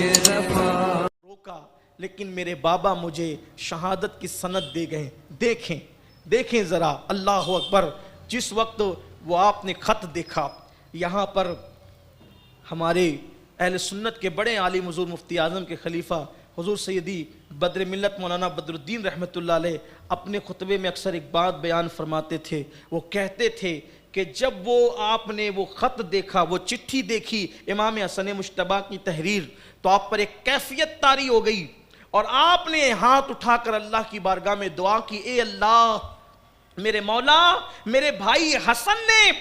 روکا لیکن میرے بابا مجھے شہادت کی سند دے گئے. دیکھیں ذرا, اللہ اکبر. جس وقت وہ آپ نے خط دیکھا, یہاں پر ہمارے اہل سنت کے بڑے عالم حضور مفتی اعظم کے خلیفہ حضور سیدی بدر ملت مولانا بدر الدین رحمۃ اللہ علیہ اپنے خطبے میں اکثر ایک بات بیان فرماتے تھے. وہ کہتے تھے کہ جب وہ آپ نے وہ خط دیکھا, وہ چٹھی دیکھی امام حسن مجتبی کی تحریر, تو آپ پر ایک کیفیت طاری ہو گئی اور آپ نے ہاتھ اٹھا کر اللہ کی بارگاہ میں دعا کی, اے اللہ میرے مولا, میرے بھائی حسن نے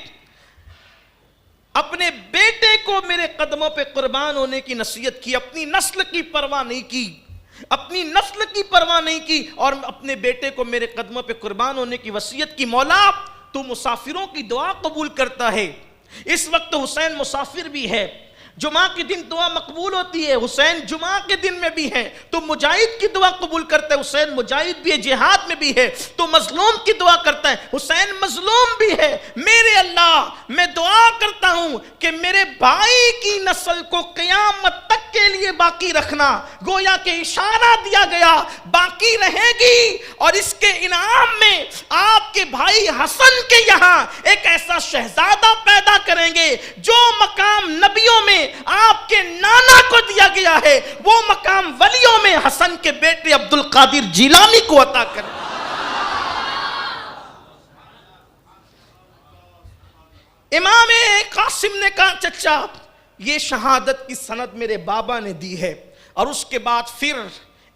اپنے بیٹے کو میرے قدموں پہ قربان ہونے کی نصیحت کی, اپنی نسل کی پرواہ نہیں کی, اور اپنے بیٹے کو میرے قدموں پہ قربان ہونے کی وصیت کی. مولا تو مسافروں کی دعا قبول کرتا ہے. اس وقت حسین مسافر بھی ہے, جمعہ کے دن دعا مقبول ہوتی ہے, حسین جمعہ کے دن میں بھی ہے. تو مجاہد کی دعا قبول کرتا ہے, حسین مجاہد بھی ہے, جہاد میں بھی ہے. تو مظلوم کی دعا کرتا ہے, حسین مظلوم بھی ہے. میرے اللہ, میں دعا کرتا ہوں کہ میرے بھائی کی نسل کو قیامت تک کے لیے باقی رکھنا. گویا کہ اشارہ دیا گیا باقی رہے گی, اور اس کے انعام میں آپ کے بھائی حسن کے یہاں ایک ایسا شہزادہ پیدا کریں گے جو مقام نبیوں میں آپ کے نانا کو دیا گیا ہے, وہ مقام ولیوں میں حسن کے بیٹے عبد القادر جیلانی کو عطا کرے. امام قاسم نے کہا چچا یہ شہادت کی سند میرے بابا نے دی ہے. اور اس کے بعد پھر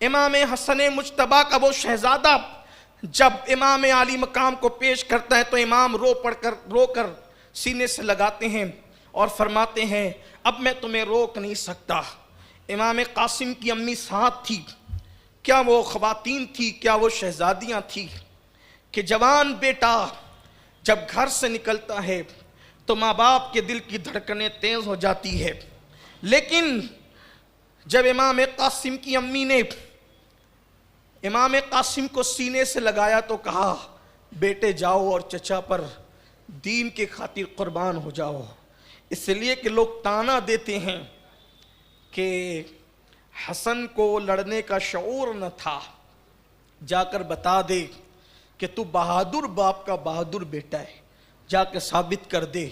امام حسن مجتبی کا وہ شہزادہ جب امام عالی مقام کو پیش کرتا ہے تو امام رو کر سینے سے لگاتے ہیں اور فرماتے ہیں اب میں تمہیں روک نہیں سکتا. امام قاسم کی امی ساتھ تھی, کیا وہ خواتین تھی, کیا وہ شہزادیاں تھی کہ جوان بیٹا جب گھر سے نکلتا ہے تو ماں باپ کے دل کی دھڑکنیں تیز ہو جاتی ہے. لیکن جب امام قاسم کی امی نے امام قاسم کو سینے سے لگایا تو کہا بیٹے جاؤ اور چچا پر دین کے خاطر قربان ہو جاؤ. اس لیے کہ لوگ تانا دیتے ہیں کہ حسن کو لڑنے کا شعور نہ تھا, جا کر بتا دے کہ تو بہادر باپ کا بہادر بیٹا ہے, جا کے ثابت کر دے.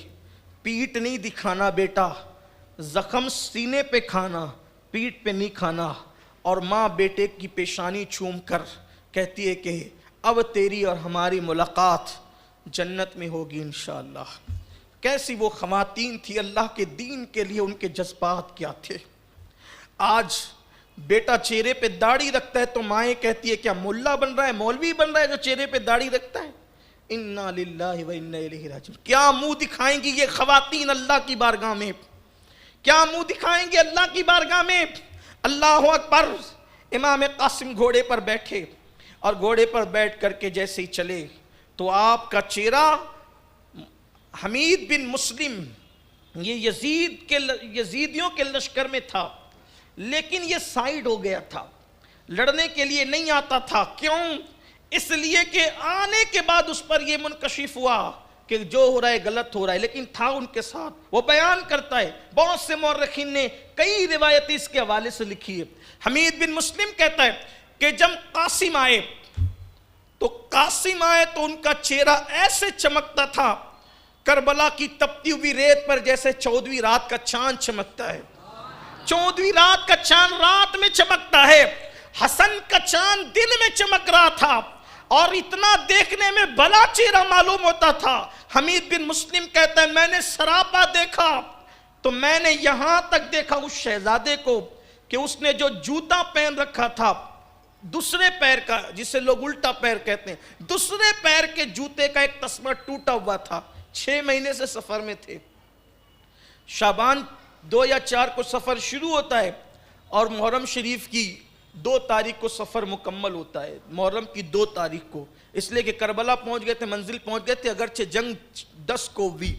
پیٹ نہیں دکھانا بیٹا, زخم سینے پہ کھانا, پیٹ پہ نہیں کھانا. اور ماں بیٹے کی پیشانی چوم کر کہتی ہے کہ اب تیری اور ہماری ملاقات جنت میں ہوگی انشاءاللہ. کیسی وہ خواتین تھی, اللہ کے دین کے لیے ان کے جذبات کیا تھے. آج بیٹا چہرے پہ داڑھی رکھتا ہے تو مائیں کہتی ہے کیا ملا بن رہا ہے, مولوی بن رہا ہے جو چہرے پہ داڑھی رکھتا ہے. انا للہ و انا الیہ راجعون. کیا منہ دکھائیں گی یہ خواتین اللہ کی بارگاہ میں, کیا منہ دکھائیں گے اللہ کی بارگاہ میں. اللہ اکبر. امام قاسم گھوڑے پر بیٹھے اور گھوڑے پر بیٹھ کر کے جیسے ہی چلے تو آپ کا چہرہ حمید بن مسلم یہ یزیدیوں کے لشکر میں تھا, لیکن یہ سائیڈ ہو گیا تھا, لڑنے کے لیے نہیں آتا تھا. کیوں؟ اس لیے کہ آنے کے بعد اس پر یہ منکشف ہوا کہ جو ہو رہا ہے غلط ہو رہا ہے, لیکن تھا ان کے ساتھ. وہ بیان کرتا ہے, بہت سے مورخین نے کئی روایتیں اس کے حوالے سے لکھی ہے. حمید بن مسلم کہتا ہے کہ جب قاسم آئے تو ان کا چہرہ ایسے چمکتا تھا کربلا کی تپتی ہوئی ریت پر جیسے 14ویں رات کا چاند چمکتا ہے. 14ویں رات کا چاند رات میں چمکتا ہے, حسن کا چاند دن میں چمک رہا تھا اور اتنا دیکھنے میں بھلا چہرہ معلوم ہوتا تھا. حمید بن مسلم کہتا ہے میں نے سراپا دیکھا تو میں نے یہاں تک دیکھا اس شہزادے کو کہ اس نے جو جوتا پہن رکھا تھا دوسرے پیر کا, جسے لوگ الٹا پیر کہتے ہیں, دوسرے پیر کے جوتے کا ایک تسمہ ٹوٹا ہوا تھا. 6 مہینے سے سفر میں تھے. شعبان 2 یا 4 کو سفر شروع ہوتا ہے اور محرم شریف کی 2 تاریخ کو سفر مکمل ہوتا ہے, محرم کی 2 تاریخ کو. اس لیے کہ کربلا پہنچ گئے تھے, منزل پہنچ گئے تھے, اگرچہ جنگ 10 کو ہوئی.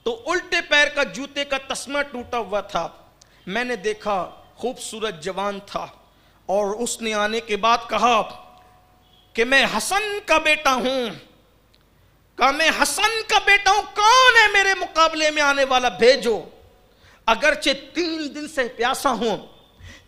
تو الٹے پیر کا جوتے کا تسمہ ٹوٹا ہوا تھا. میں نے دیکھا خوبصورت جوان تھا اور اس نے آنے کے بعد کہا کہ میں حسن کا بیٹا ہوں. کہا میں حسن کا بیٹا ہوں, کون ہے میرے مقابلے میں آنے والا, بھیجو. اگرچہ 3 دن سے پیاسا ہوں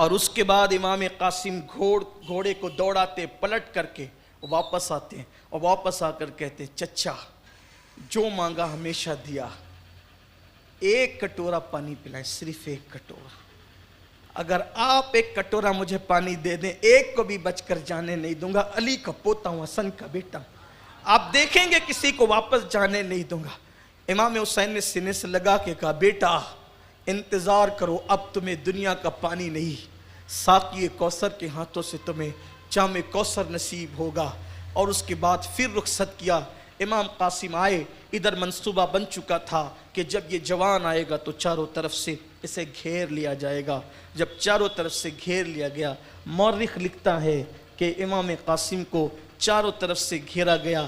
اور اس کے بعد امام قاسم گھوڑے کو دوڑاتے پلٹ کر کے واپس آتے ہیں اور واپس آ کر کہتے ہیں چچا جو مانگا ہمیشہ دیا، ایک کٹورا پانی پلائیں، صرف ایک کٹورا، اگر آپ ایک کٹورا مجھے پانی دے دیں ایک کو بھی بچ کر جانے نہیں دوں گا، علی کا پوتا ہوں، حسن کا بیٹا ہوں، آپ دیکھیں گے کسی کو واپس جانے نہیں دوں گا۔ امام حسین نے سینے سے لگا کے کہا بیٹا انتظار کرو، اب تمہیں دنیا کا پانی نہیں، ساقی کوثر کے ہاتھوں سے تمہیں جام کوثر نصیب ہوگا۔ اور اس کے بعد پھر رخصت کیا۔ امام قاسم آئے، ادھر منصوبہ بن چکا تھا کہ جب یہ جوان آئے گا تو چاروں طرف سے اسے گھیر لیا جائے گا۔ جب چاروں طرف سے گھیر لیا گیا، مورخ لکھتا ہے کہ امام قاسم کو چاروں طرف سے گھیرا گیا،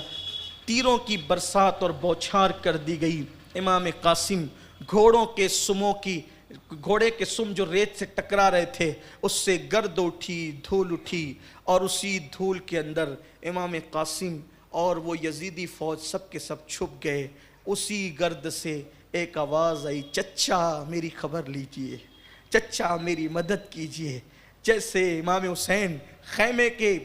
تیروں کی برسات اور بوچھار کر دی گئی۔ امام قاسم گھوڑے کے سم جو ریت سے ٹکرا رہے تھے اس سے گرد اٹھی، دھول اٹھی، اور اسی دھول کے اندر امام قاسم اور وہ یزیدی فوج سب کے سب چھپ گئے۔ اسی گرد سے ایک آواز آئی، چچا میری خبر لیجئے، چچا میری مدد کیجئے۔ جیسے امام حسین خیمے کے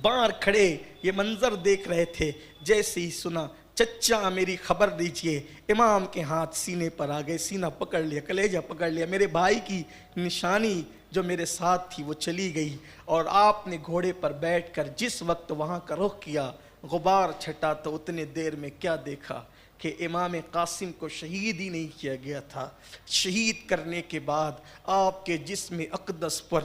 باہر کھڑے یہ منظر دیکھ رہے تھے، جیسے ہی سنا چچا میری خبر دیجئے، امام کے ہاتھ سینے پر آ گئے، سینہ پکڑ لیا، کلیجہ پکڑ لیا، میرے بھائی کی نشانی جو میرے ساتھ تھی وہ چلی گئی۔ اور آپ نے گھوڑے پر بیٹھ کر جس وقت وہاں کا رخ کیا، غبار چھٹا تو اتنے دیر میں کیا دیکھا کہ امام قاسم کو شہید ہی نہیں کیا گیا تھا۔ شہید کرنے کے بعد آپ کے جسم اقدس پر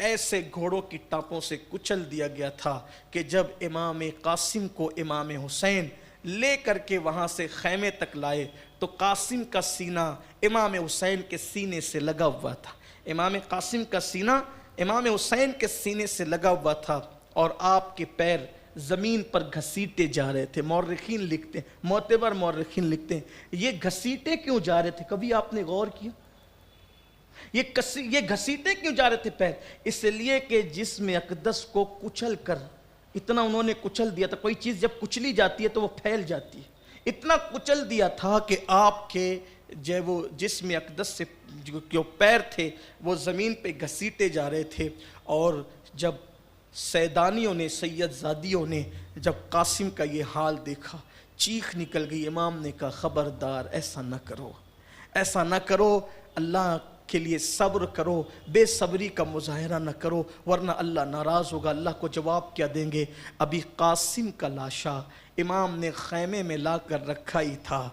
ایسے گھوڑوں کی ٹانپوں سے کچل دیا گیا تھا کہ جب امام قاسم کو امام حسین لے کر کے وہاں سے خیمے تک لائے تو قاسم کا سینہ امام حسین کے سینے سے لگا ہوا تھا، امام قاسم کا سینہ امام حسین کے سینے سے لگا ہوا تھا، اور آپ کے پیر زمین پر گھسیٹے جا رہے تھے۔ مورخین لکھتے ہیں، معتبر مورخین لکھتے ہیں یہ گھسیٹے کیوں جا رہے تھے، کبھی آپ نے غور کیا یہ گھسیٹے کیوں جا رہے تھے پیر؟ اس لیے کہ جسم اقدس کو کچل کر اتنا انہوں نے کچل دیا تھا، کوئی چیز جب کچلی جاتی ہے تو وہ پھیل جاتی ہے، اتنا کچل دیا تھا کہ آپ کے وہ جسم اقدس سے جو پیر تھے وہ زمین پہ گھسیٹے جا رہے تھے۔ اور جب سیدانیوں نے، سید زادیوں نے جب قاسم کا یہ حال دیکھا، چیخ نکل گئی۔ امام نے کہا خبردار ایسا نہ کرو، ایسا نہ کرو، اللہ کے لیے صبر کرو، بے صبری کا مظاہرہ نہ کرو ورنہ اللہ ناراض ہوگا۔ اللہ کو جواب کیا دیں گے؟ ابھی قاسم کا لاشا امام نے خیمے میں لا کر رکھا ہی تھا۔